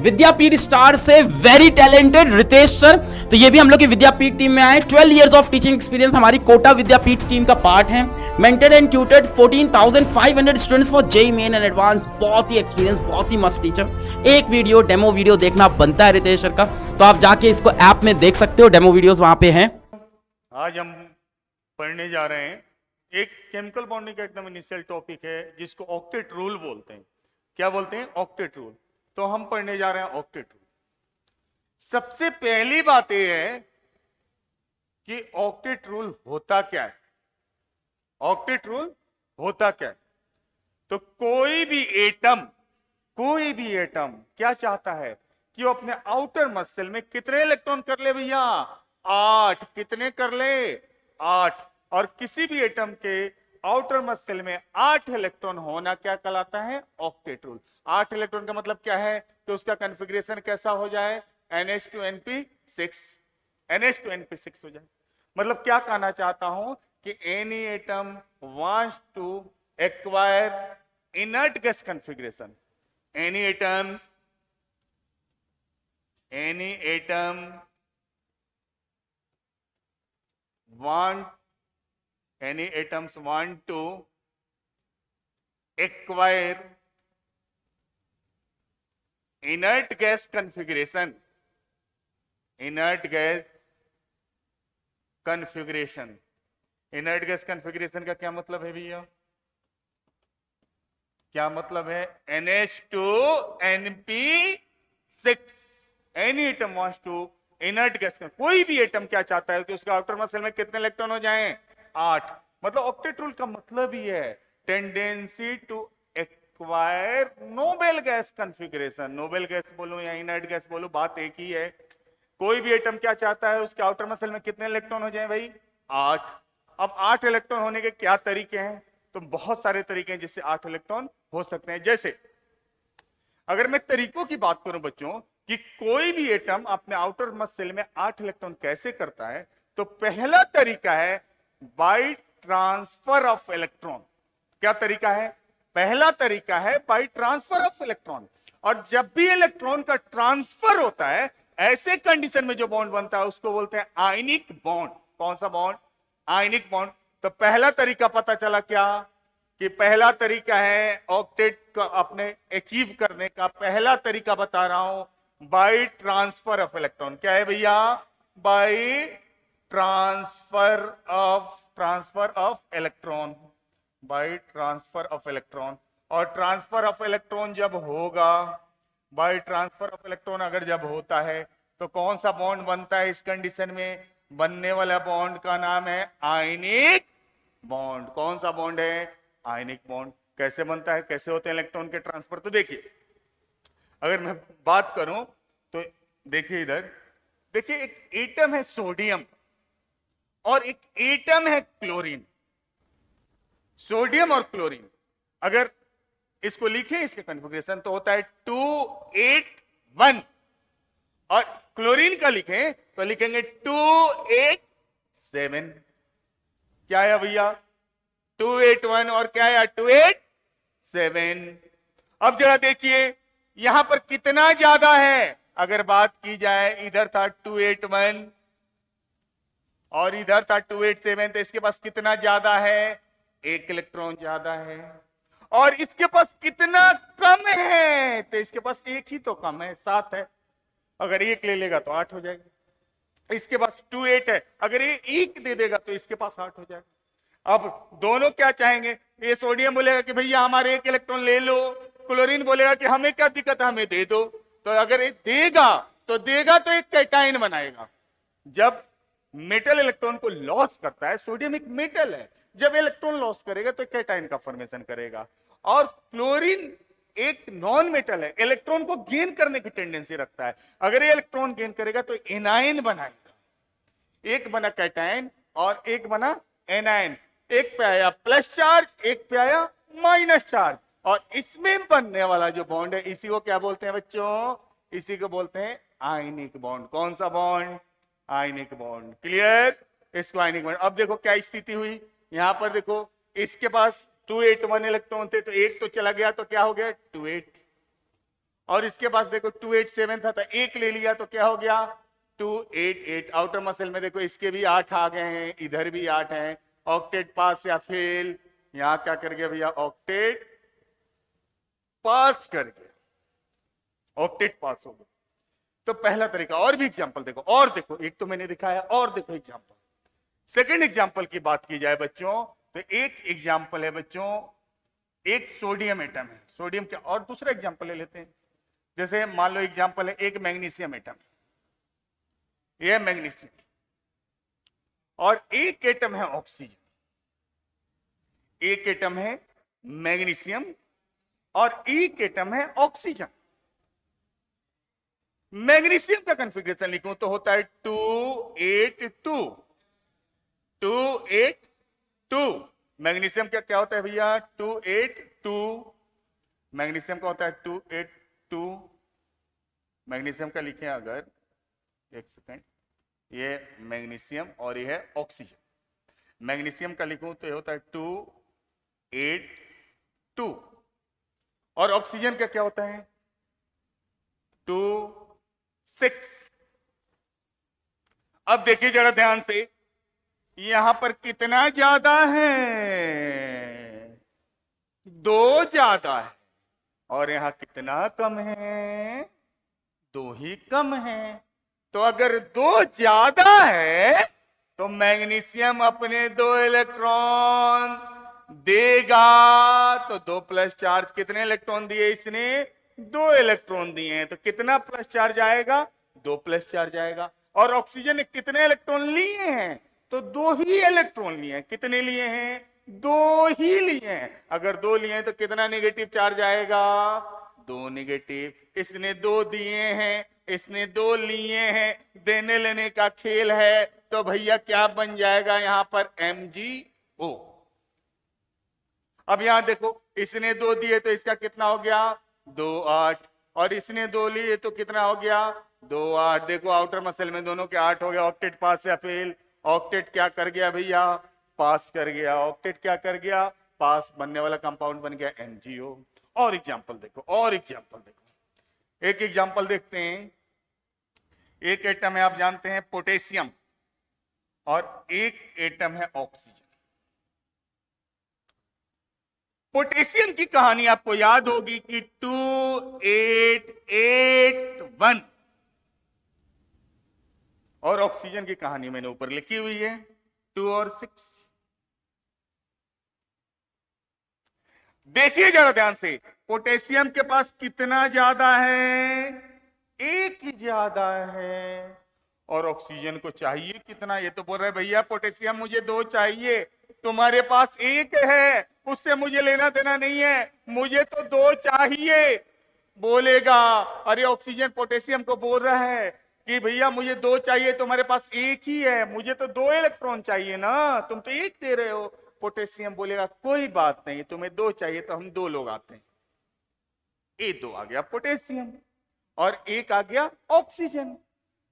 विद्यापीठ star से very talented Ritesh sir. तो ये भी हम लोग की विद्यापीठ टीम में आए। 12 इयर्स ऑफ टीचिंग एक्सपीरियंस हमारी कोटा विद्यापीठ टीम का पार्ट है। Mentored and tutored 14,500 students for JEE main and advance. बहुत ही एक्सपीरियंस, बहुत ही मस्त टीचर। एक वीडियो डेमो वीडियो देखना बनता है रितेश सर का, तो आप जाके इसको ऐप में देख सकते हो, डेमो वीडियोस वहां पे हैं। आज हम पढ़ने जा रहे हैं एक केमिकल बॉन्डिंग का एकदम इनिशियल टॉपिक है जिसको ऑक्टेट रूल बोलते हैं। क्या बोलते हैं? Octet rule. तो हम पढ़ने जा रहे हैं ऑक्टेट रूल। सबसे पहली बात यह है कि ऑक्टेट रूल होता क्या है। ऑक्टेट रूल होता क्या है? तो कोई भी एटम क्या चाहता है कि वो अपने आउटर मसल में कितने इलेक्ट्रॉन कर ले भैया? 8। कितने कर ले? 8। और किसी भी एटम के आउटर मसल में 8 इलेक्ट्रॉन होना क्या कहलाता है? Octet rule. 8 इलेक्ट्रॉन का मतलब क्या है कि उसका कॉन्फ़िगरेशन कैसा हो जाए? NH2Np6। NH2Np6 हो जाए। मतलब क्या कहना चाहता हूं कि any atom wants to acquire inert gas configuration. Any atoms want to acquire inert gas configuration. Inert gas configuration का क्या मतलब है भैया? क्या मतलब है? NH2Np6। Any atom wants to inert gas. कोई भी एटम क्या चाहता है कि उसका आउटर मसल में कितने इलेक्ट्रॉन हो जाएं? 8। मतलब ऑक्टेट रूल का मतलब ही है tendency to acquire noble gas configuration. Noble gas बोलो या इनर्ट गैस बोलो, बात एक ही है। कोई भी एटम क्या चाहता है? उसके आउटर मसल में कितने इलेक्ट्रॉन हो जाएं भाई? 8। अब 8 इलेक्ट्रॉन होने के क्या तरीके हैं? तो बहुत सारे तरीके हैं जिससे 8 इलेक्ट्रॉन हो सकते हैं। जैसे अगर मैं तरीकों की बात करूं बच्चों कि कोई भी एटम अपने आउटर मसल में 8 इलेक्ट्रॉन कैसे करता है, तो पहला तरीका है बाय ट्रांसफर ऑफ इलेक्ट्रॉन। क्या तरीका है? पहला तरीका है बाय ट्रांसफर ऑफ इलेक्ट्रॉन। और जब भी इलेक्ट्रॉन का ट्रांसफर होता है, ऐसे कंडीशन में जो बॉन्ड बनता है उसको बोलते हैं आयनिक बॉन्ड। कौन सा बॉन्ड? Ionic bond. तो पहला तरीका पता चला क्या कि पहला तरीका है ऑक्टेट का अपने अचीव करने का पहला तरीका बता रहा हूं, बाय ट्रांसफर ऑफ इलेक्ट्रॉन। क्या है भैया? By transfer of electron. By transfer of electron. और ट्रांसफर ऑफ इलेक्ट्रॉन जब होगा, बाय ट्रांसफर ऑफ इलेक्ट्रॉन अगर जब होता है तो कौन सा बॉन्ड बनता है? इस कंडीशन में बनने वाला बॉन्ड का नाम है आयनिक बॉन्ड। कौन सा बॉन्ड है? Ionic bond. कैसे बनता है? कैसे होते हैं इलेक्ट्रॉन के ट्रांसफर? तो देखिए, अगर मैं बात करूं तो देखिए इधर, देखिए एक एटम है सोडियम और एक एटम है क्लोरीन। सोडियम और क्लोरीन अगर इसको लिखें, इसके कॉन्फ़िगरेशन तो होता है 281। और क्लोरीन का लिखें तो लिखेंगे 287। क्या है भैया? 281 और क्या है? 287। अब जरा देखिए यहां पर कितना ज्यादा है। अगर बात की जाए, इधर था 281 और इधर था 287, तो इसके पास कितना ज्यादा है? 1 इलेक्ट्रॉन ज्यादा है। और इसके पास कितना कम है? तो इसके पास 1 ही तो कम है, 7 है। अगर 1 ले लेगा तो 8 हो जाएगा। इसके पास 28 है, अगर ये 1 दे देगा तो इसके पास 8 हो जाएगा। अब दोनों क्या चाहेंगे? ये सोडियम बोलेगा कि भैया हमारे 1 इलेक्ट्रॉन ले लो, क्लोरीन बोलेगा कि हमें क्या दिक्कत है, हमें दे दो। तो अगर ये देगा तो एक कैटाइन बनाएगा। जब मेटल इलेक्ट्रॉन को लॉस करता है, सोडियम एक मेटल है, जब इलेक्ट्रॉन लॉस करेगा तो कैटाइन का फॉर्मेशन करेगा। और क्लोरीन एक नॉन मेटल है, इलेक्ट्रॉन को गेन करने की टेंडेंसी रखता है। अगर ये इलेक्ट्रॉन गेन करेगा तो एनायन बनाएगा। एक बना कैटाइन और एक बना एनायन। एक पे आया प्लस चार्ज, एक पे आया माइनस चार्ज। और इसमें बनने वाला जो बॉन्ड है, इसी को क्या बोलते हैं बच्चों? इसी को बोलते हैं आयनिक बॉन्ड। कौन सा बॉन्ड? Ionic bond. क्लियर? इसको आयनिक बॉन्ड। अब देखो क्या स्थिति हुई यहां पर। देखो इसके पास 281 इलेक्ट्रॉन थे, तो एक तो चला गया, तो क्या हो गया? 28। और इसके पास देखो 287 था तो एक ले लिया तो क्या हो गया 288। आउटर मसल में देखो इसके भी 8 आ गए हैं, इधर भी 8 हैं। ऑक्टेट पास या फेल? यहां क्या कर गया भैया, ऑक्टेट पास कर गया, ऑक्टेट पास हो गया। तो पहला तरीका। और भी एग्जांपल देखो, और देखो, एक तो मैंने दिखाया और देखो एग्जांपल। सेकंड एग्जांपल की बात की जाए बच्चों तो एक एग्जांपल है बच्चों, एक सोडियम एटम है, सोडियम क्या, और दूसरा एग्जांपल ले लेते हैं। जैसे मान लो एग्जांपल है एक मैग्नीशियम एटम, यह मैग्नीशियम, और एक एटम है ऑक्सीजन। एक एटम है मैग्नीशियम और एक एटम है ऑक्सीजन। मैग्नीशियम का कॉन्फ़िगरेशन लिखूं तो होता है 282 282। मैग्नीशियम का क्या होता है भैया 282। मैग्नीशियम का होता है 282। मैग्नीशियम का लिखें अगर, एक सेकेंड, ये मैग्नीशियम और ये है ऑक्सीजन। मैग्नीशियम का लिखूं तो ये होता है 282 और ऑक्सीजन का क्या होता है 26। अब देखिए जरा ध्यान से, यहां पर कितना ज्यादा है, 2 ज्यादा है, और यहां कितना कम है, 2 ही कम है। तो अगर 2 ज्यादा है तो मैग्नीशियम अपने 2 इलेक्ट्रॉन देगा। तो 2 प्लस चार्ज, कितने इलेक्ट्रॉन दिए इसने, 2 इलेक्ट्रॉन दिए हैं, तो कितना प्लस चार्ज आएगा, 2 प्लस चार्ज आएगा। और ऑक्सीजन ने कितने इलेक्ट्रॉन लिए हैं, तो 2 ही इलेक्ट्रॉन लिए हैं। कितने लिए हैं, 2 ही लिए हैं। अगर 2 लिए हैं तो कितना नेगेटिव चार्ज आएगा, 2 नेगेटिव। इसने 2 दिए हैं, इसने 2 लिए हैं, देने लेने का खेल है। तो भैया क्या बन जाएगा यहां पर MgO। अब यहां देखो, इसने 2 दिए तो इसका कितना हो गया 2 8, और इसने 2 लिए तो कितना हो गया 2 8। देखो आउटर मसल में दोनों के 8 हो गया। ऑक्टेट पास या फेल, ऑक्टेट क्या कर गया भैया, पास कर गया। ऑक्टेट क्या कर गया, पास, बनने वाला कंपाउंड बन गया MgO। और एग्जांपल देखो, और एग्जांपल देखो, एक एग्जांपल देखते हैं। एक एटम है, आप जानते हैं पोटेशियम, और एक एटम है ऑक्सीजन। पोटेशियम की कहानी आपको याद होगी कि 2881, और ऑक्सीजन की कहानी मैंने ऊपर लिखी हुई है 2 और 6। देखिए जरा ध्यान से, पोटेशियम के पास कितना ज्यादा है, 1 ही ज्यादा है। और ऑक्सीजन को चाहिए कितना, ये तो बोल रहे भैया पोटेशियम मुझे 2 चाहिए, तुम्हारे पास 1 है, उससे मुझे लेना देना नहीं है, मुझे तो 2 चाहिए। बोलेगा, अरे ऑक्सीजन पोटेशियम को बोल रहा है कि भैया मुझे 2 चाहिए, तुम्हारे पास 1 ही है, मुझे तो 2 इलेक्ट्रॉन चाहिए ना, तुम तो 1 दे रहे हो। पोटेशियम बोलेगा कोई बात नहीं, तुम्हें 2 चाहिए तो हम 2 लोग आते हैं। ये 2 आ गया पोटेशियम और 1 आ गया ऑक्सीजन।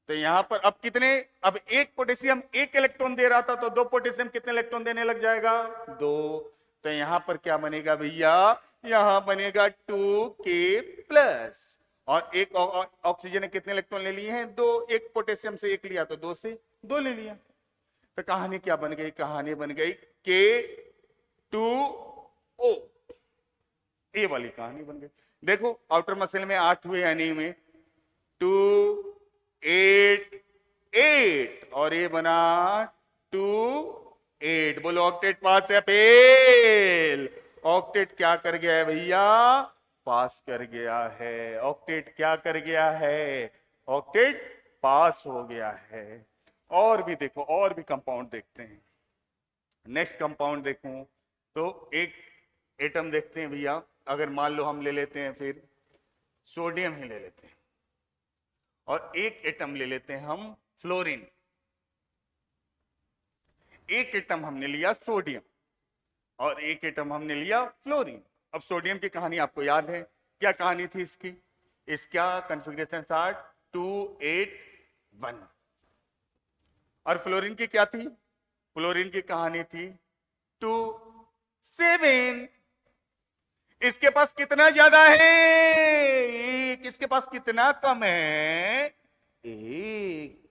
तो यहां पर अब कितने, अब 1 पोटेशियम 1 इलेक्ट्रॉन दे रहा था, तो 2 पोटेशियम कितने इलेक्ट्रॉन देने लग जाएगा 2। तो यहां पर क्या बनेगा भैया, यहां बनेगा 2K+। और 1 ऑक्सीजन ने कितने इलेक्ट्रॉन ले लिए हैं 2। 1 पोटेशियम से 1 लिया तो 2 से 2 ले लिया। तो कहानी क्या बन गई, कहानी बन गई K2O। ये वाली कहानी बन गई। देखो आउटर मसल में 8 हुए या नहीं हुए, 2 8 8, और ये बना 2 8। बोलो ऑक्टेट पास या फेल। ऑक्टेट क्या कर गया है भैया, पास कर गया है। ऑक्टेट क्या कर गया है, ऑक्टेट पास हो गया है। और भी देखो, और भी कंपाउंड देखते हैं। नेक्स्ट कंपाउंड देखूं तो एक एटम देखते हैं भैया। अगर मान लो हम ले लेते हैं फिर सोडियम ही ले लेते हैं, और एक एटम ले लेते हैं हम फ्लोरीन। एक एटम हमने लिया सोडियम और एक एटम हमने लिया फ्लोरीन। अब सोडियम की कहानी आपको याद है, क्या कहानी थी इसकी, इसका कॉन्फ़िगरेशन था 281। और फ्लोरीन की क्या थी, फ्लोरीन की कहानी थी 27। इसके पास कितना ज्यादा है? एक। इसके पास कितना कम है? एक।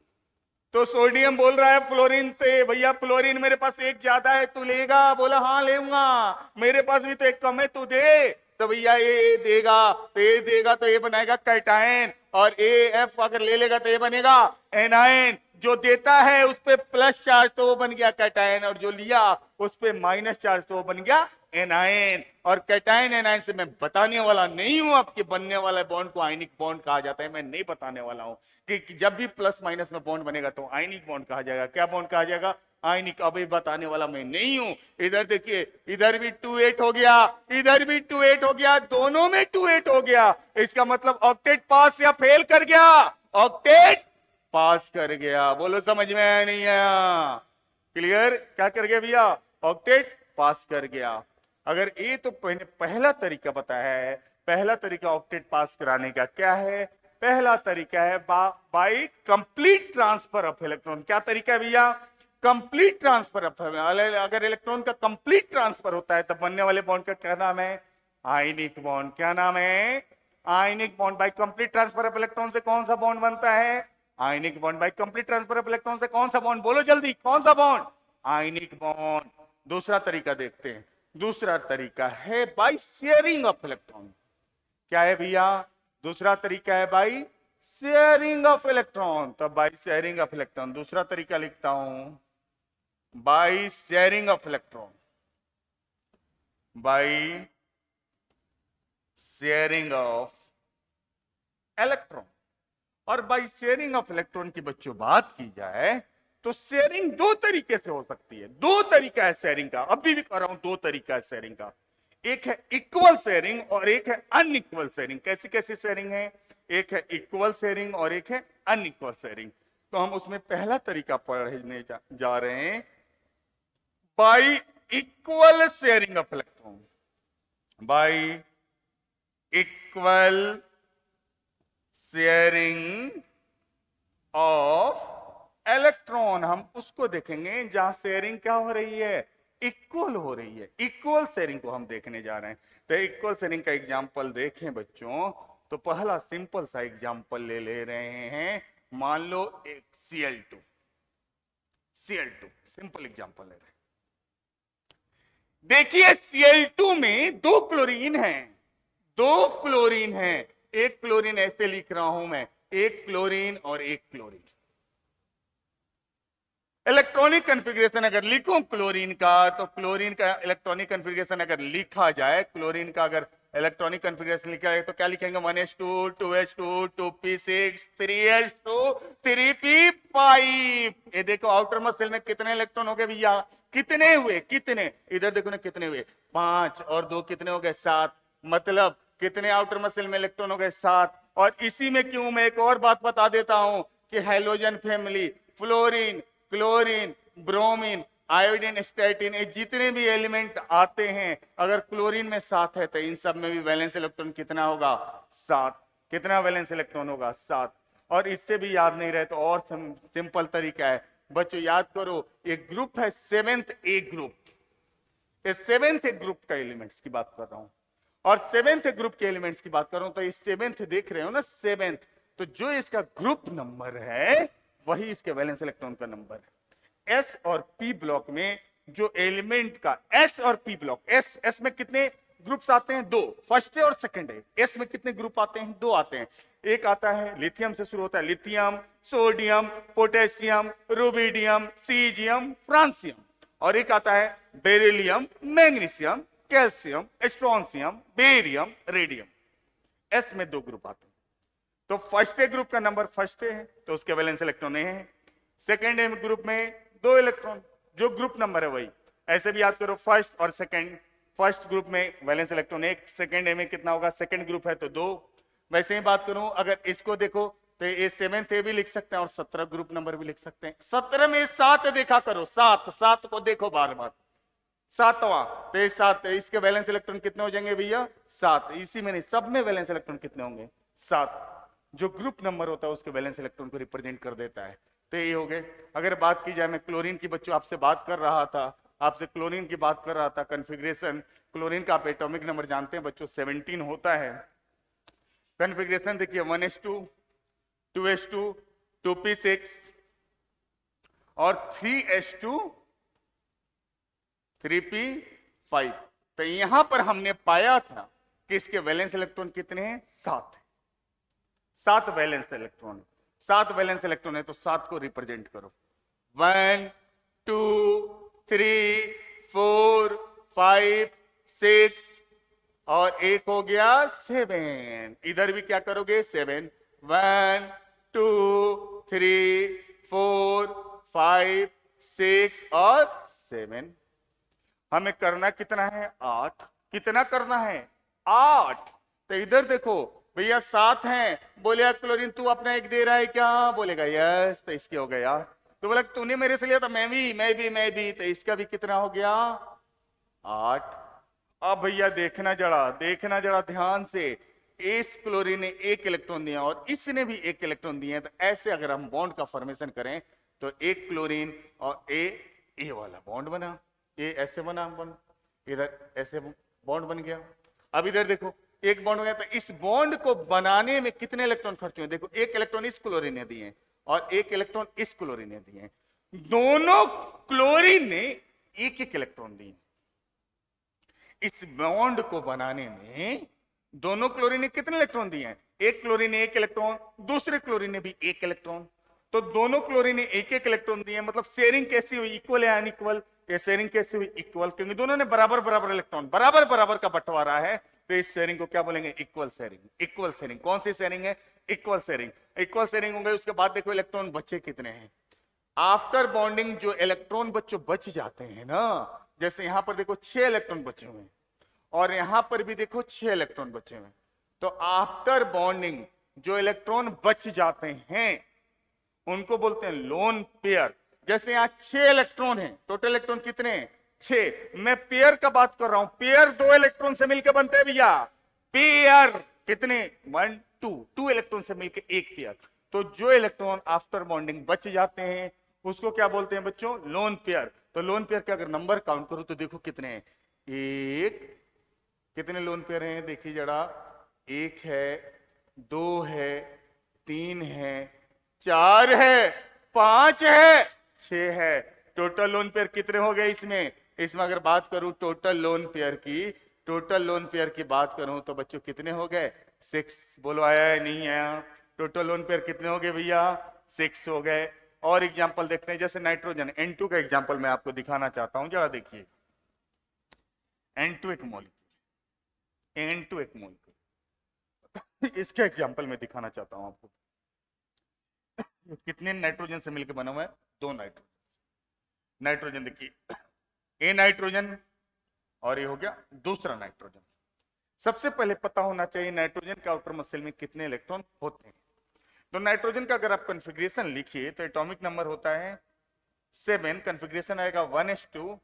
तो सोडियम बोल रहा है फ्लोरीन से, भैया फ्लोरीन मेरे पास एक ज्यादा है, तू लेगा? बोला हाँ लेऊंगा, मेरे पास भी तो एक कम है, तू दे। तो भैया ए देगा, तो ए देगा तो ए बनाएगा कैटायन, और ए एफ अगर ले लेगा तो ए बनेगा एनायन। जो देता है उस पे प्लस चार्ज तो वो बन गया कैटायन, और जो लिया उस पे माइनस चार्ज तो वो बन गया एनायन। और कैटायन एनायन से मैं बताने वाला नहीं हूं आपके बनने वाला बॉन्ड को आयनिक बॉन्ड कहा जाता है। मैं नहीं बताने वाला हूं कि जब भी प्लस माइनस में बॉन्ड बनेगा तो आयनिक बॉन्ड कहा जाएगा। क्या बॉन्ड कहा जाएगा? आयनिक। अभी बताने वाला मैं नहीं हूं। इधर देखिए, इधर भी 2-8 हो गया, इधर भी 2-8 हो गया, दोनों में 2-8 हो गया। इसका मतलब ऑक्टेट पास या फेल कर गया? ऑक्टेट पास कर गया। बोलो समझ में आया नहीं आया? क्लियर? क्या कर गया भैया? ऑक्टेट पास कर गया। अगर ये तो पहला तरीका पता है, पहला तरीका ऑक्टेट पास कराने का क्या है? पहला तरीका है by complete transfer of electron. क्या तरीका है भैया? Complete transfer of. अगर इलेक्ट्रॉन का कंप्लीट ट्रांसफर होता है तब बनने वाले बॉन्ड का क्या नाम है? Ionic bond. क्या नाम है? Ionic bond. By complete transfer of electron से कौन सा बॉन्ड बनता है? Ionic bond. By complete transfer of electron से कौन सा बॉन्ड? बोलो जल्दी, कौन सा बॉन्ड? आयनिक बॉन्ड। दूसरा तरीका देखते हैं। दूसरा तरीका है बाय शेयरिंग ऑफ इलेक्ट्रॉन। क्या है भैया? दूसरा तरीका है बाय शेयरिंग ऑफ इलेक्ट्रॉन। तो बाय शेयरिंग ऑफ इलेक्ट्रॉन दूसरा तरीका लिखता हूं, bye sharing of electron, bye sharing of electron. और बाय शेयरिंग ऑफ इलेक्ट्रॉन की बच्चों बात की जाए तो शेयरिंग दो तरीके से हो सकती है। दो तरीका है शेयरिंग का, अभी भी कह रहा हूं, दो तरीका है शेयरिंग का। एक है इक्वल शेयरिंग और एक है अनइक्वल शेयरिंग। कैसी कैसी शेयरिंग है? एक है इक्वल शेयरिंग और एक है अनइक्वल शेयरिंग। तो हम उसमें पहला तरीका पढ़ने जा रहे हैं, by equal sharing of electron. By equal sharing of electron. हम उसको देखेंगे जहां शेयरिंग क्या हो रही है? इक्वल हो रही है। इक्वल शेयरिंग को हम देखने जा रहे हैं। तो इक्वल शेयरिंग का एग्जांपल देखें बच्चों, तो पहला सिंपल सा एग्जांपल ले रहे हैं। मान लो एक Cl2 सिंपल एग्जांपल ले रहे हैं। देखिए Cl2 में दो क्लोरीन है, दो क्लोरीन है। एक क्लोरीन ऐसे लिख रहा हूं मैं, एक क्लोरीन और एक क्लोरीन। इलेक्ट्रॉनिक कॉन्फ़िगरेशन अगर लिखूं क्लोरीन का, तो क्लोरीन का इलेक्ट्रॉनिक कॉन्फ़िगरेशन अगर लिखा जाए, क्लोरीन का अगर इलेक्ट्रॉनिक कॉन्फ़िगरेशन लिखा जाए तो क्या लिखेंगे? 1s2 2h2 2p6 3h2 3p5। ये देखो आउटर मसल में कितने इलेक्ट्रॉन हो गए भैया? कितने हुए? कितने? इधर देखो ना कितने हुए? 5 और 2 कितने हो गए? 7। मतलब कितने आउटर मसल में इलेक्ट्रॉन हो गए? 7। और इसी में क्यों, मैं एक और बात बता देता हूं कि halogen family, fluorine, chlorine, bromine, iodine, statin, ये जितने भी एलिमेंट आते हैं, अगर क्लोरीन में 7 है तो इन सब में भी वैलेंस इलेक्ट्रॉन कितना होगा? 7। कितना वैलेंस इलेक्ट्रॉन होगा? 7। और इससे भी याद नहीं रहे तो और सिंपल तरीका है बच्चों, याद करो। एक ग्रुप है 7th ए ग्रुप। इस 7th ए ग्रुप का एलिमेंट्स की बात कर रहा हूं, और 7th ग्रुप के एलिमेंट्स की बात कर रहा हूं। तो इस 7th देख रहे हो ना, 7th, तो जो इसका ग्रुप नंबर है वही इसके वैलेंस इलेक्ट्रॉन का नंबर है। एस और पी ब्लॉक में जो एलिमेंट का एस और पी ब्लॉक, एस में कितने ग्रुप्स आते हैं? 2, फर्स्ट है और सेकंड है। एस में कितने ग्रुप आते हैं? 2 आते हैं। एक आता है लिथियम से शुरू होता है, lithium, sodium, potassium, rubidium, caesium, francium. और एक आता है beryllium, magnesium, calcium, strontium, barium, radium. S में 2 ग्रुप आते हैं। तो फर्स्ट ए ग्रुप का नंबर फर्स्ट है तो उसके वैलेंस इलेक्ट्रॉन है। सेकेंड ए ग्रुप में 2 इलेक्ट्रॉन, जो ग्रुप नंबर है वही। ऐसे भी याद करो, फर्स्ट और सेकेंड। फर्स्ट ग्रुप में वैलेंस इलेक्ट्रॉन 1, सेकेंड ए में कितना होगा? सेकेंड ग्रुप है तो 2। वैसे ही बात करूं, अगर इसको देखो तो ये 7th ए भी लिख सकते हैं और 17 ग्रुप नंबर भी लिख सकते हैं। 17 में 7 देखा करो, 7 को देखो बार बार। 7वां तो ये 7, इसके वैलेंस इलेक्ट्रॉन कितने हो जाएंगे भैया? 7। इसी में नहीं, सब में वैलेंस इलेक्ट्रॉन कितने होंगे? 7। जो ग्रुप नंबर होता है उसके वैलेंस इलेक्ट्रॉन को रिप्रेजेंट कर देता है। तो ये हो गए। अगर बात की जाए, मैं क्लोरीन की बच्चों आपसे बात कर रहा था, आपसे क्लोरीन की बात कर रहा था, कॉन्फ़िगरेशन। क्लोरीन का आप एटॉमिक नंबर जानते हैं बच्चों, 17 होता है। कॉन्फ़िगरेशन देखिए, 1s2, 2s2, 2p6 और 3s2, 3p5। तो यहां पर हमने पाया था कि इसके वैलेंस इलेक्ट्रॉन कितने हैं? 7 है। 7 वैलेंस इलेक्ट्रॉन, 7 वैलेंस इलेक्ट्रॉन है, तो 7 को रिप्रेजेंट करो। 1 2 3 4 5 6 और एक हो गया 7। इधर भी क्या करोगे? 7। 1 2 3 4 5 6 और 7। हमें करना कितना है? 8। कितना करना है? 8। तो इधर देखो भैया 7 हैं, बोले क्लोरीन तू अपना एक दे रहा है क्या? बोलेगा यस, तो इसके हो गया। तो बोला तूने मेरे से लिया था, मैं भी, तो इसका भी कितना हो गया? 8। अब भैया देखना जरा ध्यान से, इस क्लोरीन ने एक इलेक्ट्रॉन दिया और इसने भी एक इलेक्ट्रॉन दिए, तो ऐसे अगर हम बॉन्ड का फॉर्मेशन करें तो एक क्लोरीन और ए वाला बॉन्ड बना, ये ऐसे बना बॉन्ड, इधर ऐसे बॉन्ड बन गया। अब इधर देखो एक बॉन्ड हो गया, तो इस बॉन्ड को बनाने में कितने इलेक्ट्रॉन खर्च हुए? देखो एक इलेक्ट्रॉन इस क्लोरीन ने दिए और एक इलेक्ट्रॉन इस क्लोरीन ने दिए। दोनों क्लोरीन ने एक एक इलेक्ट्रॉन दिए। इस बॉन्ड को बनाने में दोनों क्लोरीन ने कितने इलेक्ट्रॉन दिए हैं? एक क्लोरीन ने एक इलेक्ट्रॉन, दूसरे क्लोरीन ने भी एक इलेक्ट्रॉन। तो दोनों क्लोरीन ने एक एक इलेक्ट्रॉन दिए, मतलब शेयरिंग कैसी हुई? इक्वल या अनइक्वल? ये शेयरिंग कैसी हुई? इक्वल, क्योंकि दोनों ने बराबर बराबर इलेक्ट्रॉन, बराबर बराबर का बंटवारा है, तो इस शेयरिंग को क्या बोलेंगे? Equal sharing. इक्वल शेयरिंग कौन सी शेयरिंग है? Equal sharing. इक्वल शेयरिंग हो गई। उसके बाद देखो इलेक्ट्रॉन बचे कितने हैं। आफ्टर बॉन्डिंग जो इलेक्ट्रॉन बच्चों बच जाते हैं ना, जैसे यहां पर देखो 6 इलेक्ट्रॉन बचे हुए हैं और यहां पर भी देखो 6 इलेक्ट्रॉन बचे हुए हैं। तो आफ्टर बॉन्डिंग जो इलेक्ट्रॉन बच जाते हैं उनको बोलते हैं लोन पेयर। जैसे यहां 6 इलेक्ट्रॉन हैं, टोटल इलेक्ट्रॉन कितने हैं? 6। मैं पेयर का बात कर रहा हूं। पेयर 2 इलेक्ट्रॉन से मिलकर बनते हैं भैया। पेयर कितने? 1 2 इलेक्ट्रॉन से मिलकर एक पेयर। तो जो इलेक्ट्रॉन आफ्टर बॉन्डिंग बच जाते हैं उसको क्या बोलते हैं बच्चों? Lone pair. तो लोन पेयर के अगर नंबर काउंट करो तो देखो कितने हैं। एक, कितने लोन पेयर हैं देखिए जरा। 1 है, 2 है, 3 है, 4 है, 5 है, 6 है। टोटल लोन पेयर कितने हो गए इसमें? इसमें अगर बात करूं टोटल लोन पेयर की बात करूं तो बच्चों कितने हो गए? 6। बोलो आया है नहीं आया? टोटल लोन पेयर कितने हो गए भैया? 6 हो गए। और एग्जांपल देखते हैं, जैसे नाइट्रोजन N2 का एग्जांपल मैं आपको दिखाना चाहता हूं, जरा देखिए। N2 एक मॉलिक्यूल, इसका एग्जांपल मैं दिखाना चाहता हूं आपको। कितने नाइट्रोजन से मिलकर बना हुआ है? 2 नाइट्रोजन देखिए, ए नाइट्रोजन और ये हो गया दूसरा नाइट्रोजन। सबसे पहले पता होना चाहिए नाइट्रोजन के आउटर मसल में कितने इलेक्ट्रॉन होते हैं। तो नाइट्रोजन का अगर आप कॉन्फ़िगरेशन लिखिए तो एटॉमिक नंबर होता है 7। कॉन्फ़िगरेशन आएगा 1s2,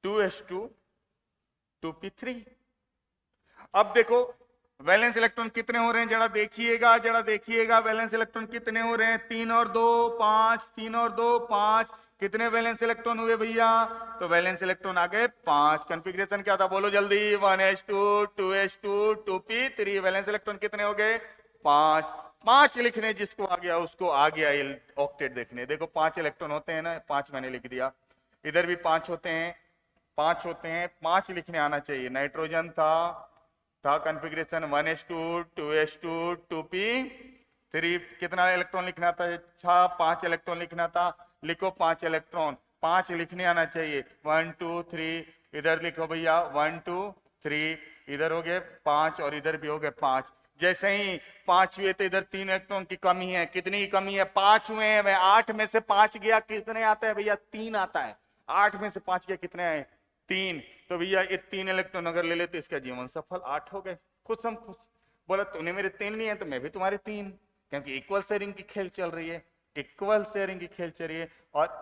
2s2, 2p3। अब देखो वैलेंस इलेक्ट्रॉन कितने हो रहे हैं, जरा देखिएगा वैलेंस इलेक्ट्रॉन कितने हो रहे हैं? 3 और 2 5, 3 और 2 5। कितने वैलेंस इलेक्ट्रॉन हुए भैया? तो वैलेंस इलेक्ट्रॉन आ गए 5। कॉन्फ़िगरेशन क्या था बोलो जल्दी? 1s2, 2s2, 2p3। Valence electron कितने हो गए? 5 लिखने जिसको आ गया उसको आ गया ऑक्टेट देखने। देखो 5 इलेक्ट्रॉन होते हैं ना, 5 मैंने लिख दिया। इधर भी 5 होते हैं, 5 लिखने आना चाहिए। नाइट्रोजन था कॉन्फ़िगरेशन 1s2, 2s2, 2p3। कितना इलेक्ट्रॉन लिखना था? 5 इलेक्ट्रॉन लिखना था। लिखो 5 इलेक्ट्रॉन, 5 लिखने आना चाहिए। 1 2 3, इधर लिखो भैया 1 2 3, इधर हो गए 5 और इधर भी हो गए 5। जैसे ही 5 हुए तो इधर 3 इलेक्ट्रॉन की कमी है। कितनी की कमी है? 5 हुए हैं। 8 में से 5 गया, कितने आता है भैया? 3 आता है। 8 में से 5 गया, कितने आए? 3। तो भैया ये 3 इलेक्ट्रॉन अगर ले लेते इसका जीवन सफल। 8 हो गए। खुश हम खुश। बोला तूने मेरे 3 लिए तो मैं भी तुम्हारे 3, क्योंकि इक्वल शेयरिंग की खेल चल रही है। और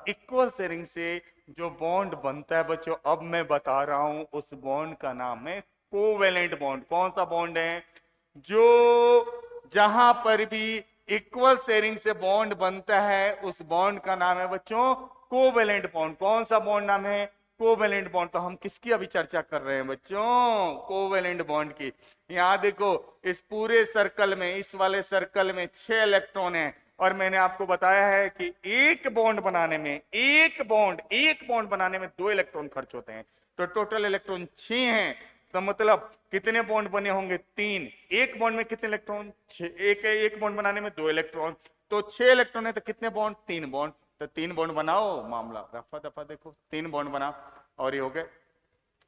इक्वल शेयरिंग से जो बॉन्ड बनता है बच्चों, अब मैं बता रहा हूं, उस बॉन्ड का नाम है कोवेलेंट बॉन्ड। कौन सा बॉन्ड है? जो जहां पर भी इक्वल शेयरिंग से बॉन्ड बनता है उस बॉन्ड का नाम है बच्चों कोवेलेंट बॉन्ड। कौन सा बॉन्ड नाम है? Covalent bond. तो हम किसकी अभी चर्चा कर रहे हैं बच्चों? कोवेलेंट बॉन्ड की। यहां देखो इस पूरे सर्कल में, इस वाले सर्कल में 6 इलेक्ट्रॉन है, और मैंने आपको बताया है कि एक बॉन्ड बनाने में, एक बॉन्ड बनाने में 2 इलेक्ट्रॉन खर्च होते हैं। तो टोटल इलेक्ट्रॉन 6 हैं। तो मतलब कितने बॉन्ड बने होंगे? 3। एक बॉन्ड में कितने इलेक्ट्रॉन? 6। एक बॉन्ड बनाने में 2 इलेक्ट्रॉन, तो 6 इलेक्ट्रॉन है, तो कितने बॉन्ड? 3 बॉन्ड। तो 3 बॉन्ड बनाओ, मामला रफा दफा। देखो 3 बॉन्ड बना, और ये हो गए।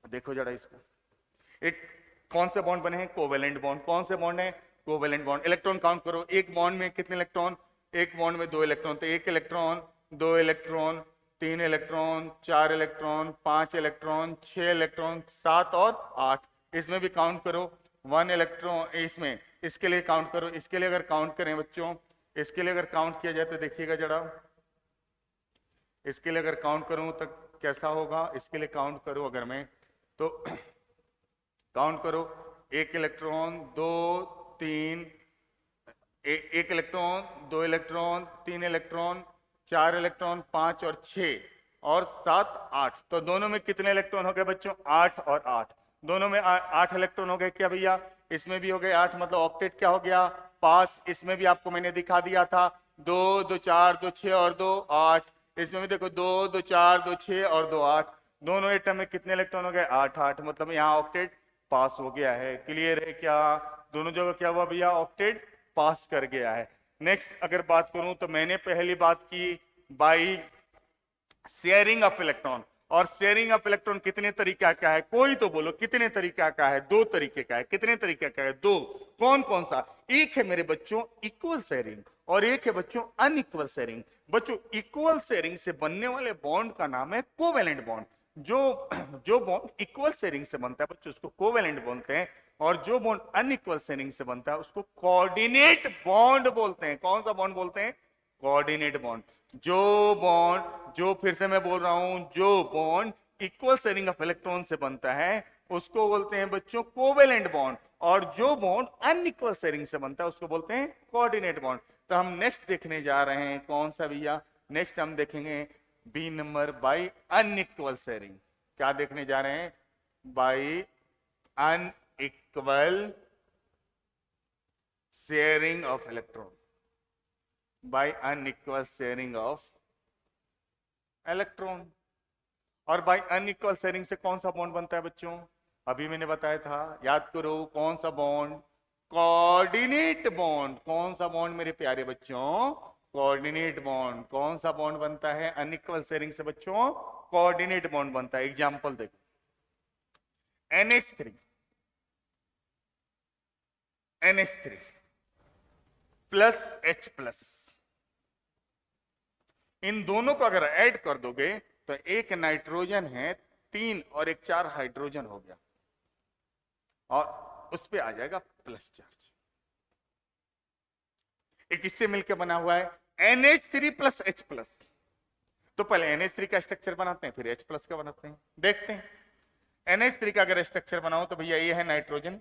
देखो जरा इसको, एक कौन से बॉन्ड बने हैं? Covalent bond. कौन से बॉन्ड है? Covalent bond. इलेक्ट्रॉन काउंट करो, एक बॉन्ड में कितने इलेक्ट्रॉन? एक बॉन्ड में 2 इलेक्ट्रॉन, तो 1 electron, 2 electron, 3 electron, 4 electron, 5 electron, 6 electron, 7 और 8। इसमें भी काउंट करो 1 इलेक्ट्रॉन। इसमें इसके लिए काउंट करो, इसके लिए अगर काउंट करें बच्चों, इसके लिए अगर काउंट किया जाए तो देखिएगा जरा, इसके लिए अगर काउंट करूं तो कैसा होगा? इसके लिए काउंट करो अगर मैं, तो काउंट करो, 1 electron, 2, 3, 1 electron, 2 electron, 3 electron, 4 electron, 5 और 6 और 7, 8। तो दोनों में कितने इलेक्ट्रॉन हो गए बच्चों? 8 और 8। दोनों में 8 इलेक्ट्रॉन हो गए क्या भैया? इसमें भी हो गए 8, मतलब ऑक्टेट क्या हो गया? पास। इसमें भी आपको मैंने दिखा दिया था, 2, 2, 4, 2, 6 और 2, 8। इसमें भी देखो 2, 2, 4, 2, 6 और 2, 8। दोनों एटम में कितने इलेक्ट्रॉन हो गए? 8, 8। मतलब यहाँ ऑक्टेट पास हो गया है। क्लियर है क्या? दोनों जगह क्या हुआ भैया? ऑक्टेट पास कर गया है। नेक्स्ट अगर बात करूं तो मैंने पहली बात की बाई शेयरिंग ऑफ इलेक्ट्रॉन। और शेयरिंग ऑफ इलेक्ट्रॉन कितने तरीका का है? कोई तो बोलो कितने तरीका का है? 2 तरीके का है। कितने तरीके का है? 2। कौन कौन सा? एक है मेरे बच्चों इक्वल शेयरिंग, और एक है बच्चों अनइक्वल शेयरिंग। बच्चों इक्वल शेयरिंग से बनने वाले बॉन्ड का नाम है कोवेलेंट बॉन्ड। जो बॉन्ड इक्वल शेयरिंग से बनता है बच्चों उसको कोवेलेंट बोलते हैं, और जो बॉन्ड अनइक्वल शेयरिंग से बनता है उसको कोऑर्डिनेट बॉन्ड बोलते हैं। कौन सा बॉन्ड बोलते हैं? Coordinate bond. जो फिर से मैं बोल रहा हूं, जो bond equal sharing of electron से बनता है उसको बोलते हैं बच्चों कोवेलेंट बॉन्ड, और जो बॉन्ड अनइक्वल शेयरिंग से बनता है उसको बोलते हैं कोऑर्डिनेट बॉन्ड। तो हम नेक्स्ट देखने जा रहे हैं कौन सा भैया? नेक्स्ट हम देखेंगे B number, by unequal sharing. क्या देखने जा रहे हैं? By unequal sharing of electron. By unequal sharing of electron. और बाय अनइक्वल शेयरिंग से कौन सा बॉन्ड बनता है बच्चों? अभी मैंने बताया था, याद करो कौन सा बॉन्ड? Coordinate bond. कौन सा बॉन्ड मेरे प्यारे बच्चों? Coordinate bond. कौन सा बॉन्ड बनता है अनइक्वल शेयरिंग से बच्चों? कोऑर्डिनेट बॉन्ड बनता है। एग्जांपल देखो, NH3 प्लस H प्लस, इन दोनों को अगर ऐड कर दोगे तो एक नाइट्रोजन है 3 और एक 4 हाइड्रोजन हो गया, और उस पे आ जाएगा प्लस चार्ज। एक इससे मिलकर बना हुआ है NH3 प्लस H प्लस। तो पहले NH3 का स्ट्रक्चर बनाते हैं, फिर H प्लस का बनाते हैं। देखते हैं NH3 का अगर स्ट्रक्चर बनाओ तो भैया ये है नाइट्रोजन,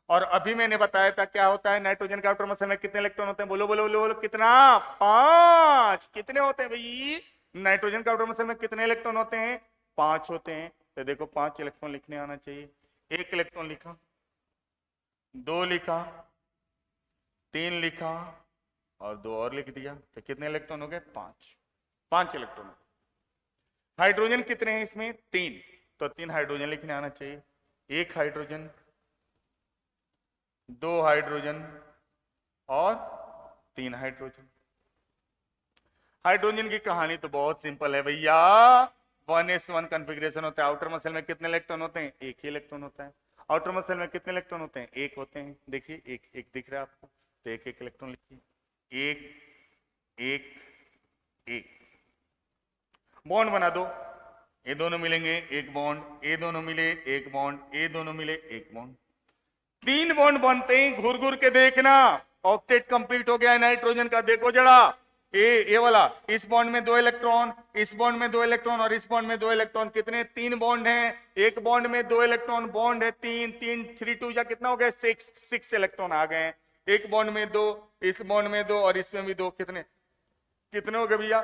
और अभी मैंने बताया था क्या होता है नाइट्रोजन का आउटर मसल में कितने इलेक्ट्रॉन होते हैं? बोलो बोलो बोलो बोलो, कितना? 5। कितने होते हैं भाई? नाइट्रोजन का आउटर मसल में कितने इलेक्ट्रॉन होते हैं? 5 होते हैं। तो देखो 5 इलेक्ट्रॉन लिखने आना चाहिए। 1 इलेक्ट्रॉन लिखा, 2 लिखा, 3 लिखा, और 2 और लिख दिया। तो कितने इलेक्ट्रॉन हो गए? 5 इलेक्ट्रॉन। हाइड्रोजन कितने हैं इसमें? 3। तो 3 हाइड्रोजन लिखने आना चाहिए। 1 हाइड्रोजन, 2 हाइड्रोजन और 3 हाइड्रोजन। हाइड्रोजन की कहानी तो बहुत सिंपल है भैया। 1s1 कॉन्फ़िगरेशन होता है। आउटर मसल में कितने इलेक्ट्रॉन होते हैं? 1 ही इलेक्ट्रॉन होता है। आउटर मसल में कितने इलेक्ट्रॉन होते हैं? 1 होते हैं। देखिए 1 1 दिख रहा है आपको, तो 1 1 इलेक्ट्रॉन लिखिए। 1 1 1 बॉन्ड बना दो, ये दोनों मिलेंगे 1 बॉन्ड, ये दोनों मिले 1 बॉन्ड, ये दोनों मिले 1 बॉन्ड। 3 बॉन्ड बनते हैं। घुर घुर के देखना, ऑक्टेट कंप्लीट हो गया है नाइट्रोजन का। देखो जरा, ये वाला, इस बॉन्ड में 2 इलेक्ट्रॉन, इस बॉन्ड में 2 इलेक्ट्रॉन, और इस बॉन्ड में 2 इलेक्ट्रॉन। कितने? 3 बॉन्ड हैं। एक बॉन्ड में 2 इलेक्ट्रॉन, बॉन्ड है 3 3 3 2 या कितना हो गया? 6 इलेक्ट्रॉन आ गए। एक बॉन्ड में 2, इस बॉन्ड में 2 और इसमें भी 2। कितने हो गए भैया?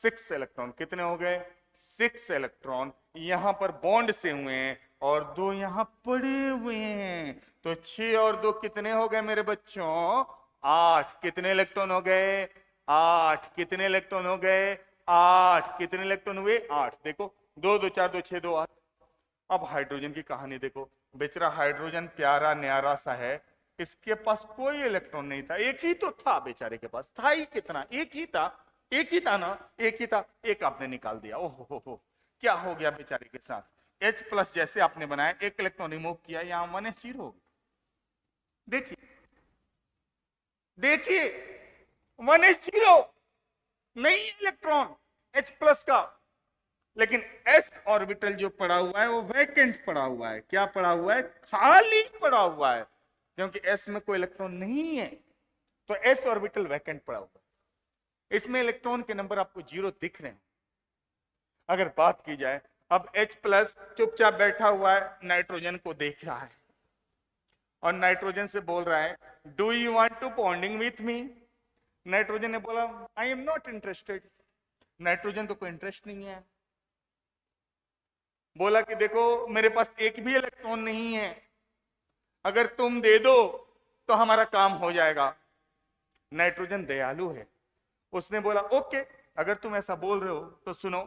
6 इलेक्ट्रॉन। कितने हो गए? 6 इलेक्ट्रॉन यहां पर बॉन्ड से हुए हैं और 2 यहां पड़े हुए हैं। तो 6 और 2 कितने हो गए मेरे बच्चों? 8। कितने इलेक्ट्रॉन हो गए? 8। कितने इलेक्ट्रॉन हो गए? 8। कितने इलेक्ट्रॉन हुए? 8। देखो 2 2 4 2 6 2 8। अब हाइड्रोजन की कहानी देखो, बेचारा हाइड्रोजन प्यारा न्यारा सा है, इसके पास कोई इलेक्ट्रॉन नहीं था, एक ही तो था बेचारे के पास, था ही कितना, एक ही था, एक ही था ना, एक ही था, एक आपने निकाल दिया। ओहो हो, क्या हो गया बेचारे के साथ? H+ जैसे आपने बनाया, एक इलेक्ट्रॉन रिमूव किया, यहां 1s0 हो गया। देखिए देखिए 1s0 नहीं इलेक्ट्रॉन H+ का, लेकिन s ऑर्बिटल जो पड़ा हुआ है वो वैकेंट पड़ा हुआ है। क्या पड़ा हुआ है? खाली पड़ा हुआ है, क्योंकि s में कोई इलेक्ट्रॉन नहीं है, तो s ऑर्बिटल वैकेंट पड़ा हुआ है। इसमें इलेक्ट्रॉन के नंबर आपको 0 दिख रहे हैं। अगर बात की जाए, अब H+ चुपचाप बैठा हुआ है, नाइट्रोजन को देख रहा है और नाइट्रोजन से बोल रहा है, do you want to bonding with me? Nitrogen ने बोला, I am not interested. Nitrogen को कोई इंटरेस्ट नहीं है, बोला कि देखो मेरे पास एक भी इलेक्ट्रॉन नहीं है, अगर तुम दे दो तो हमारा काम हो जाएगा। नाइट्रोजन दयालु है, उसने बोला ओके, अगर तुम ऐसा बोल रहे हो तो सुनो,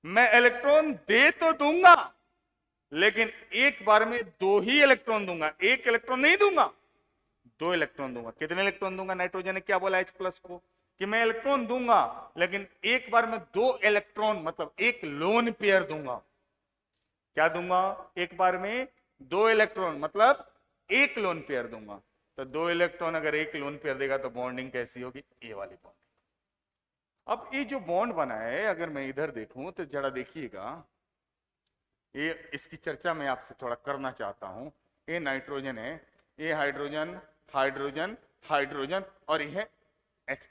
मैं इलेक्ट्रॉन दे तो दूंगा, लेकिन एक बार में 2 ही इलेक्ट्रॉन दूंगा, 1 इलेक्ट्रॉन नहीं दूंगा, 2 इलेक्ट्रॉन दूंगा। कितने इलेक्ट्रॉन दूंगा? नाइट्रोजन ने क्या बोला H+ को कि मैं इलेक्ट्रॉन दूंगा, लेकिन एक बार में 2 इलेक्ट्रॉन, मतलब 1 लोन पेयर दूंगा। क्या दूंगा? एक बार में 2 इलेक्ट्रॉन, मतलब 1 लोन पेयर दूंगा। तो 2 इलेक्ट्रॉन अगर 1 लोन पेयर देगा तो बॉन्डिंग कैसी होगी? ए वाली बॉन्डिंग। अब ये जो बॉन्ड बना है, अगर मैं इधर देखूं तो जरा देखिएगा, ये इसकी चर्चा मैं आपसे थोड़ा करना चाहता हूं। ये नाइट्रोजन है, ये हाइड्रोजन, हाइड्रोजन, हाइड्रोजन, और ये है H+।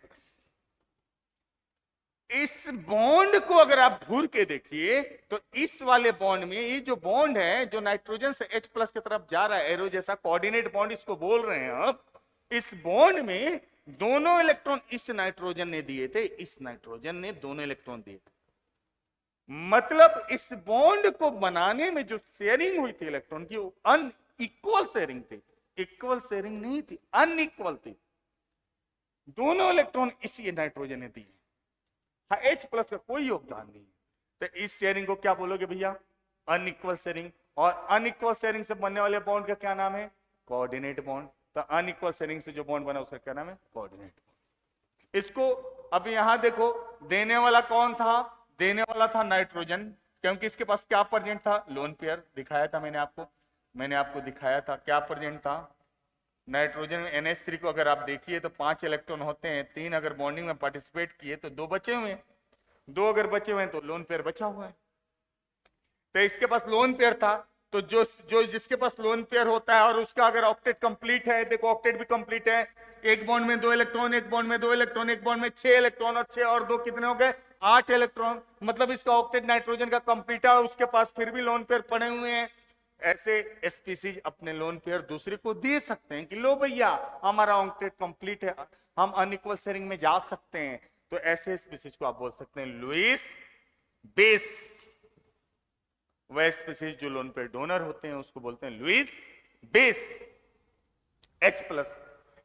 इस बॉन्ड को अगर आप घूर के देखिए तो इस वाले बॉन्ड में, ये जो बॉन्ड है जो नाइट्रोजन से H+ की तरफ जा रहा है, एरो जैसा कोऑर्डिनेट बॉन्ड इसको बोल रहे हैं अब, इस बॉन्ड में दोनों इलेक्ट्रॉन इस नाइट्रोजन ने दिए थे, इस नाइट्रोजन ने दोनों इलेक्ट्रॉन दिए थे। मतलब इस बॉन्ड को बनाने में जो शेयरिंग हुई थी इलेक्ट्रॉन की, वो अनइक्वल शेयरिंग थी, इक्वल शेयरिंग नहीं थी, अनइक्वल थी। दोनों इलेक्ट्रॉन इसी नाइट्रोजन ने दिए, हाँ H+ का कोई योगदान नहीं। तो इस शेयरिंग को क्या बोलोगे भैया? Unequal sharing. और अनइक्वल शेयरिंग से बनने वाले बॉन्ड का क्या नाम है? Coordinate bond. तो अनइक्वल शेयरिंग से जो बॉन्ड बना उसका क्या नाम है? Coordinate bond. इसको अब यहां देखो, देने वाला कौन था? देने वाला था नाइट्रोजन, क्योंकि इसके पास क्या प्रेजेंट था? लोन पेयर दिखाया था मैंने आपको दिखाया था क्या प्रेजेंट था। नाइट्रोजन में NH3 को अगर आप देखिए तो 5 इलेक्ट्रॉन होते हैं, 3 अगर बॉन्डिंग में पार्टिसिपेट किए तो 2 बचे हुए हैं, 2 अगर बचे हुए हैं तो लोन पेयर बचा हुआ है। तो इसके पास लोन पेयर था, तो जो जिसके पास लोन पेयर होता है और उसका अगर ऑक्टेट कंप्लीट है, देखो ऑक्टेट भी कंप्लीट है, एक बॉन्ड में 2 इलेक्ट्रॉन, एक बॉन्ड में 2 इलेक्ट्रॉन, एक बॉन्ड में 6 इलेक्ट्रॉन, और 6 और 2 कितने हो गए? 8 इलेक्ट्रॉन। मतलब इसका ऑक्टेट नाइट्रोजन का कंप्लीट है और उसके पास फिर भी लोन पेयर पड़े हुए हैं। ऐसे स्पीसीज अपने लोन पेयर दूसरे को दे सकते हैं कि लो भैया हमारा ऑक्टेट कंप्लीट है, हम अनइक्वल शेयरिंग में जा सकते हैं। तो ऐसे स्पीसीज को आप बोल सकते हैं लुईस बेस। वह स्पीसीज जो लोन पेयर डोनर होते हैं उसको बोलते हैं लुईस बेस। H+,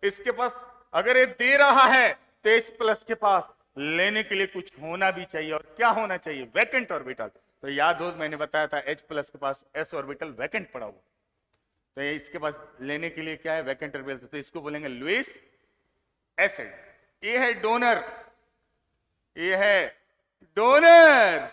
इसके पास अगर ये दे रहा है तो H+ के पास लेने के लिए कुछ होना भी चाहिए, और क्या होना चाहिए? Vacant orbital. तो याद हो मैंने बताया था H+ के पास s ऑर्बिटल वैकेंट पड़ा हुआ, तो इसके पास लेने के लिए क्या है? Vacant orbital. तो इसको बोलेंगे लुईस एसिड। ये है डोनर, ये है डोनर,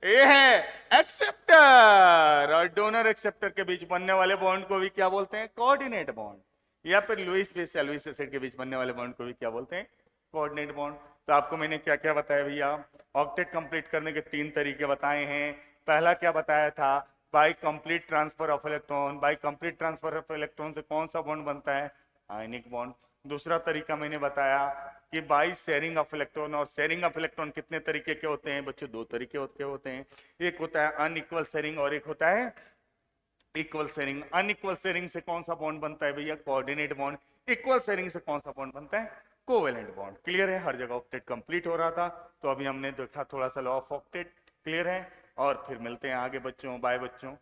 ये है एक्सेप्टर, और डोनर एक्सेप्टर के बीच बनने वाले बॉन्ड को भी क्या बोलते हैं? Coordinate bond. या फिर लुईस बेस या लुईस एसिड के बीच बनने वाले बॉन्ड को भी क्या बोलते हैं? Coordinate bond. तो आपको मैंने क्या क्या बताया भैया? ऑक्टेट कंप्लीट करने के 3 तरीके बताए हैं। पहला क्या बताया था? By complete transfer of electron. By complete transfer of electron से कौन सा बॉन्ड बनता है? Ionic bond. दूसरा तरीका मैंने बताया कि बाय शेयरिंग ऑफ इलेक्ट्रॉन। और शेयरिंग ऑफ इलेक्ट्रॉन कितने तरीके के होते हैं बच्चों? 2 तरीके होते हैं। एक होता है अनइक्वल शेयरिंग और एक होता है इक्वल शेयरिंग। अनइक्वल शेयरिंग से कौन सा बॉन्ड बनता है भैया? Coordinate bond. इक्वल शेयरिंग से कौन सा बॉन्ड बनता है? Covalent bond. क्लियर है? हर जगह ऑक्टेट कंप्लीट हो रहा था, तो अभी हमने देखा थोड़ा सा लॉ ऑफ ऑक्टेट क्लियर है? और फिर मिलते हैं आगे बच्चों। बाय बच्चों।